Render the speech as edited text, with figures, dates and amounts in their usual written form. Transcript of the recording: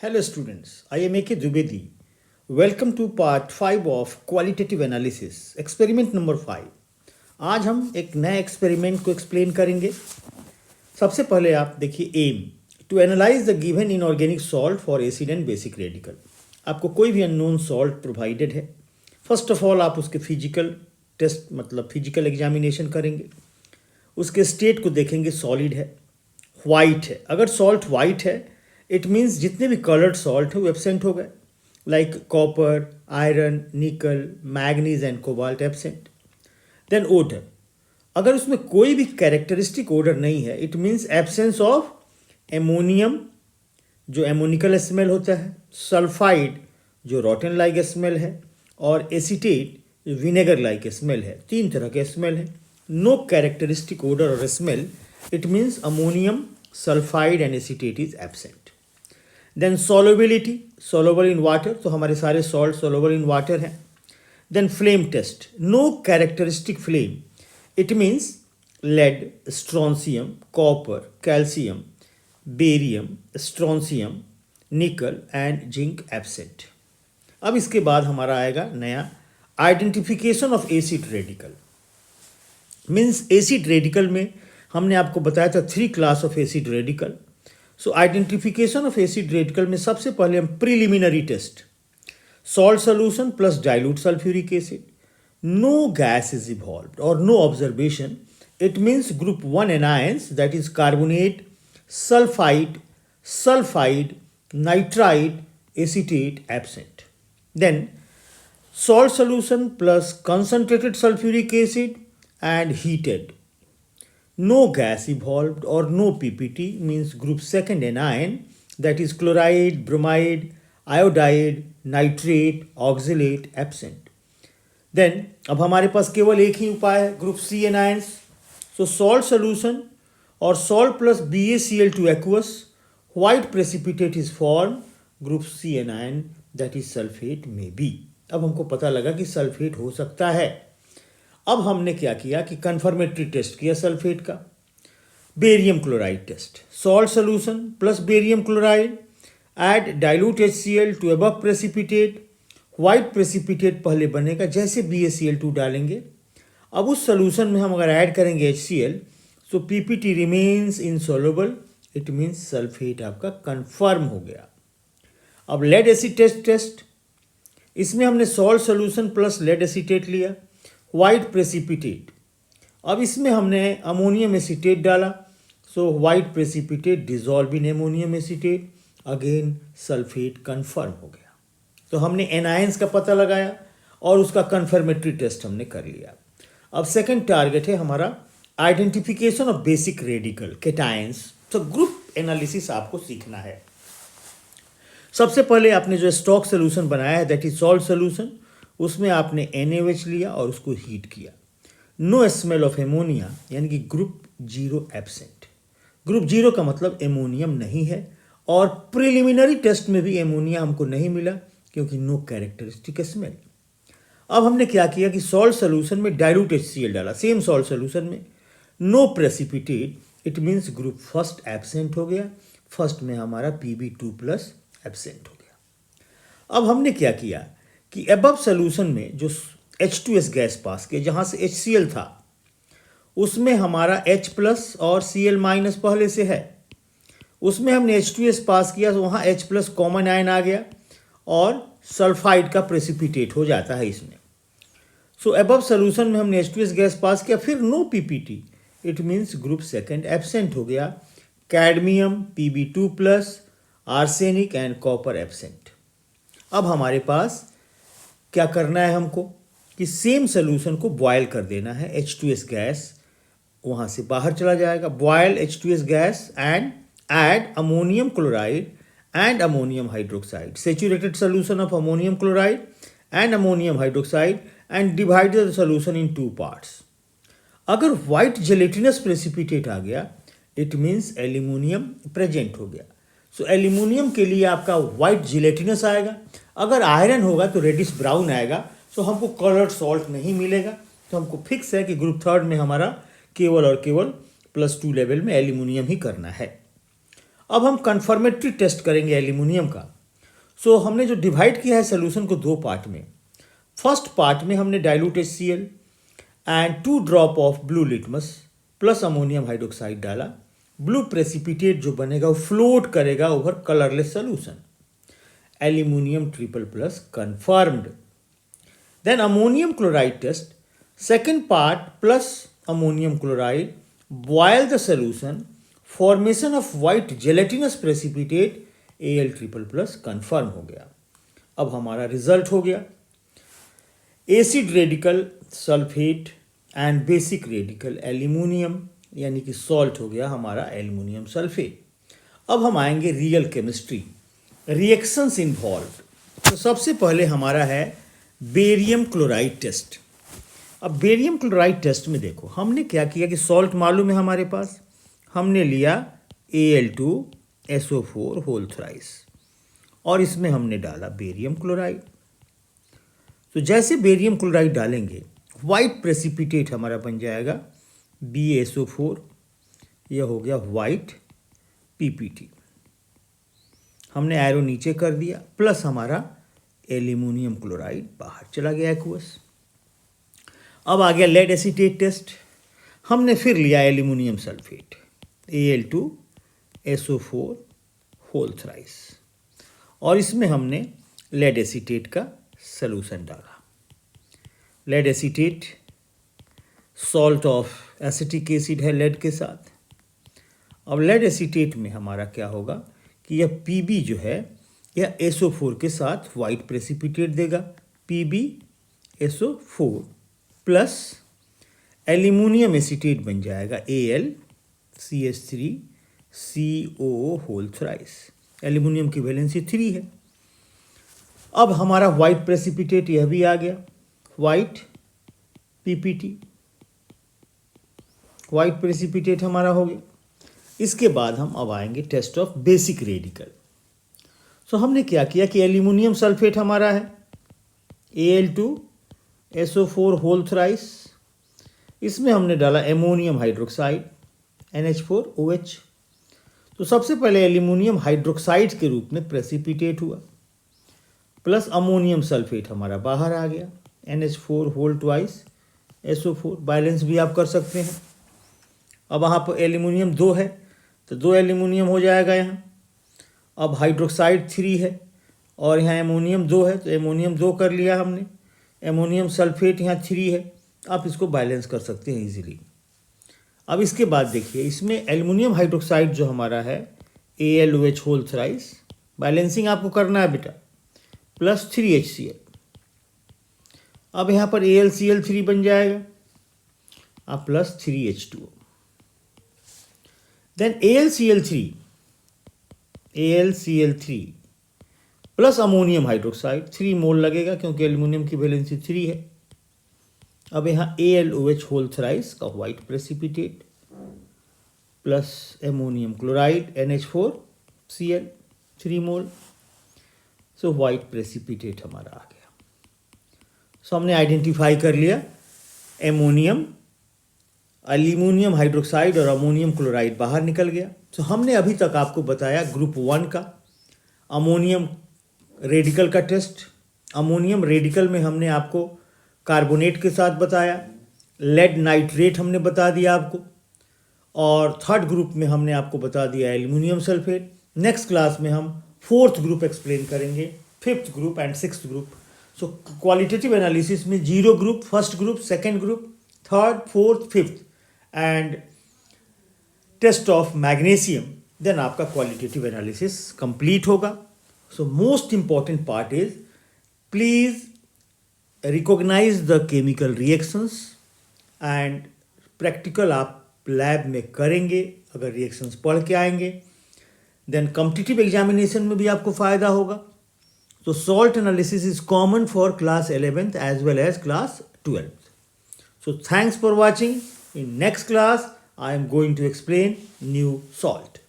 Hello students, I am A.K. Dwivedi. Welcome to part 5 of Qualitative Analysis, Experiment number 5. आज हम एक नए experiment को एक्सप्लेन करेंगे। सबसे पहले आप देखिए aim to analyse the given inorganic salt for acid and basic radical. आपको कोई भी अननोन सॉल्ट प्रोवाइडेड है। फर्स्ट ऑफ ऑल आप उसके फिजिकल टेस्ट मतलब फिजिकल एग्जामिनेशन करेंगे, उसके स्टेट को देखेंगे, सॉलिड है, वाइट है। अगर सॉल्ट वाइट है इट मीन्स जितने भी कलर्ड सॉल्ट है वो एब्सेंट हो गए, like copper, iron, nickel, manganese and cobalt absent. Then odour, अगर उसमें कोई भी कैरेक्टरिस्टिक ओडर नहीं है it means absence of ammonium जो एमोनिकल स्मेल होता है, सल्फाइड जो रॉटन लाइक स्मेल है, और एसीटेट जो विनेगर लाइक स्मेल है। तीन तरह के स्मेल है। नो कैरेक्टरिस्टिक ओडर और smell, it means ammonium, sulphide and acetate is absent. Then solubility, soluble in water, तो हमारे सारे सॉल्ट सॉल्युबल इन वाटर हैं। Then flame test, no characteristic flame, it means lead, strontium, copper, calcium, barium, strontium, nickel and zinc absent. अब इसके बाद हमारा आएगा नया identification of acid radical. Means acid radical में हमने आपको बताया था 3 class of acid radical. So identification of acid radical में सबसे पहले हम preliminary test, salt solution plus dilute sulphuric acid, no gas is evolved और no observation, it means group 1 anions that is carbonate, sulphide, sulphide, nitride, acetate absent. Then salt solution plus concentrated sulfuric acid and heated, no gas evolved or no PPT, means group 2 anion that is chloride, bromide, iodide, nitrate, oxalate absent. Then अब हमारे पास केवल एक ही उपाय है, group C anions. So salt solution or salt plus BaCl2 aqueous, white precipitate is formed, group C anion that is sulfate may be. अब हमको पता लगा कि सल्फेट हो सकता है। अब हमने क्या किया कि कन्फर्मेटरी टेस्ट किया सल्फेट का। Barium chloride test, salt solution plus barium chloride, add dilute HCl to above precipitate, white precipitate पहले बनेगा, जैसे BaCl2 डालेंगे अब उस सोल्यूशन में हम अगर ऐड करेंगे HCl तो PPT remains insoluble, it means sulphate आपका कन्फर्म हो गया। अब लेड एसिड टेस्ट, इसमें हमने salt solution plus lead acetate लिया, वाइट प्रेसिपिटेट। अब इसमें हमने अमोनियम एसीटेट डाला, so white precipitate dissolve in ammonium acetate, again sulphate confirm हो गया। तो हमने एनायंस का पता लगाया और उसका कन्फर्मेटरी टेस्ट हमने कर लिया। अब सेकंड टारगेट है हमारा identification of basic radical cations. तो ग्रुप एनालिसिस आपको सीखना है। सबसे पहले आपने जो स्टॉक सोल्यूशन बनाया है दैट इज सॉल्ट सोल्यूशन, उसमें आपने NaOH लिया और उसको हीट किया। नो स्मेल ऑफ एमोनिया, यानी कि ग्रुप 0 एब्सेंट। ग्रुप 0 का मतलब एमोनियम नहीं है, और प्रिलिमिनरी टेस्ट में भी एमोनिया हमको नहीं मिला क्योंकि नो कैरेक्टरिस्टिक स्मेल। अब हमने क्या किया कि सॉल्ट सोल्यूशन में डाइल्यूट HCl डाला, सेम सॉल्ट सोल्यूशन में, no precipitate, it means group first absent हो गया। फर्स्ट में हमारा Pb2+ एब्सेंट हो गया। अब हमने क्या किया कि अबव सोल्यूशन में जो H2S गैस पास किया, जहाँ से HCl था उसमें हमारा H+ और Cl- पहले से है, उसमें हमने H2S पास किया तो वहाँ H+ कॉमन आयन आ गया और सल्फाइड का प्रेसिपिटेट हो जाता है इसमें। सो अबव सोल्यूशन में हमने H2S गैस पास किया, फिर no PPT, it means group 2 absent हो गया। Cadmium, Pb2+, arsenic and copper absent. अब हमारे पास क्या करना है हमको कि सेम सोल्यूशन को बॉयल कर देना है। H2S गैस वहाँ से बाहर चला जाएगा, boil H2S gas and add ammonium chloride and ammonium hydroxide, saturated solution of ammonium chloride and ammonium hydroxide, and divide the solution in 2 parts. अगर वाइट जेलेटिनस प्रेसिपिटेट आ गया इट मीन्स एल्यूमिनियम प्रेजेंट हो गया। So aluminium के लिए आपका white gelatinous आएगा, अगर आयरन होगा तो रेडिश ब्राउन आएगा। सो हमको कलर्ड सॉल्ट नहीं मिलेगा, तो हमको फिक्स है कि ग्रुप 3 में हमारा केवल और केवल +2 लेवल में एल्यूमिनियम ही करना है। अब हम कन्फर्मेटरी टेस्ट करेंगे एल्यूमिनियम का। सो हमने जो डिवाइड किया है सोल्यूशन को दो पार्ट में। फर्स्ट पार्ट में हमने dilute HCl and 2 drop of blue litmus plus ammonium hydroxide डाला। ब्लू प्रेसिपिटेट जो बनेगा वो फ्लोट करेगा over colourless solution. Aluminium triple plus confirmed. Then ammonium chloride test, second part plus ammonium chloride, boil the solution, formation of white gelatinous precipitate Al triple plus confirm हो गया। अब हमारा result हो गया acid radical sulphate and basic radical aluminium, यानी कि salt हो गया हमारा एल्यूमिनियम सल्फेट। अब हम आएंगे रियल केमिस्ट्री, रिएक्शंस इन्वॉल्व। तो सबसे पहले हमारा है बेरियम क्लोराइड टेस्ट। अब बेरियम क्लोराइड टेस्ट में देखो हमने क्या किया कि सॉल्ट मालूम है हमारे पास, हमने लिया Al2SO4 होल थ्राइस और इसमें हमने डाला बेरियम क्लोराइड। तो जैसे बेरियम क्लोराइड डालेंगे वाइट प्रेसिपिटेट हमारा बन जाएगा BaSO4, यह हो गया वाइट PPT। हमने एरो नीचे कर दिया, प्लस हमारा एल्यूमिनियम क्लोराइड बाहर चला गया एक्वस। अब आ गया लेड एसीटेट टेस्ट। हमने फिर लिया aluminium sulphate Al2SO4 whole thrice और इसमें हमने लेड एसीटेट का सॉल्यूशन डाला। Lead acetate salt of acetic acid है लेड के साथ। अब लेड एसीटेट में हमारा क्या होगा कि यह Pb जो है यह SO4 के साथ वाइट प्रेसिपिटेट देगा, PbSO4 प्लस एल्यूमिनियम एसीटेट बन जाएगा AlCH3CO होल थ्राइस। एल्यूमिनियम की वैलेंसी 3 है। अब हमारा वाइट प्रेसिपिटेट यह भी आ गया, वाइट PPT, वाइट प्रेसिपिटेट हमारा हो गया। इसके बाद हम अब आएंगे टेस्ट ऑफ बेसिक रेडिकल। सो हमने क्या किया कि एल्यूमिनियम सल्फेट हमारा है Al2SO4 होल थ्राइस, इसमें हमने डाला एमोनियम हाइड्रोक्साइड NH4OH। तो सबसे पहले एल्यूमिनियम हाइड्रोक्साइड के रूप में प्रेसिपिटेट हुआ, प्लस अमोनियम सल्फेट हमारा बाहर आ गया NH4 whole twice SO4। Balance भी आप कर सकते हैं। अब वहाँ पर एल्यूमिनियम 2 है तो 2 एल्यूमिनियम हो जाएगा यहाँ। अब हाइड्रोक्साइड 3 है और यहाँ एमोनियम 2 है तो एमोनियम 2 कर लिया हमने। एमोनियम सल्फेट यहाँ 3 है, आप इसको बैलेंस कर सकते हैं इजीली। अब इसके बाद देखिए इसमें एल्यूमिनियम हाइड्रोक्साइड जो हमारा है AlOH होल थ्राइस, बैलेंसिंग आपको करना है बेटा, प्लस 3HCl। अब यहाँ पर AlCl3 बन जाएगा, अब plus 3H2O। Then AlCl3 plus ammonium hydroxide 3 mole लगेगा क्योंकि एल्यूमिनियम की वैलेंसी 3 है। अब यहाँ AlOH होल थ्राइस का white precipitate plus ammonium chloride NH4Cl 3 मोल। सो वाइट प्रेसिपिटेट हमारा आ गया। सो हमने आइडेंटिफाई कर लिया एमोनियम, एल्यूमिनियम हाइड्रोक्साइड और अमोनियम क्लोराइड बाहर निकल गया। तो हमने अभी तक आपको बताया ग्रुप 1 का अमोनियम रेडिकल का टेस्ट। अमोनियम रेडिकल में हमने आपको कार्बोनेट के साथ बताया, लेड नाइट्रेट हमने बता दिया आपको, और थर्ड ग्रुप में हमने आपको बता दिया एल्यूमिनियम सल्फेट। नेक्स्ट क्लास में हम 4th ग्रुप एक्सप्लेन करेंगे, 5th group and 6th group. So qualitative analysis में 0 group, 1st group, 2nd group, 3rd, 4th, 5th and test of magnesium, then आपका क्वालिटेटिव एनालिसिस कंप्लीट होगा। So most important part is please recognise the chemical reactions and practical आप lab में करेंगे अगर reactions पढ़ के आएंगे, देन कॉम्पिटिटिव एग्जामिनेशन में भी आपको फ़ायदा होगा। तो salt analysis is common for class 11th as well as class 12th. So thanks for watching. In next class, I am going to explain new salt.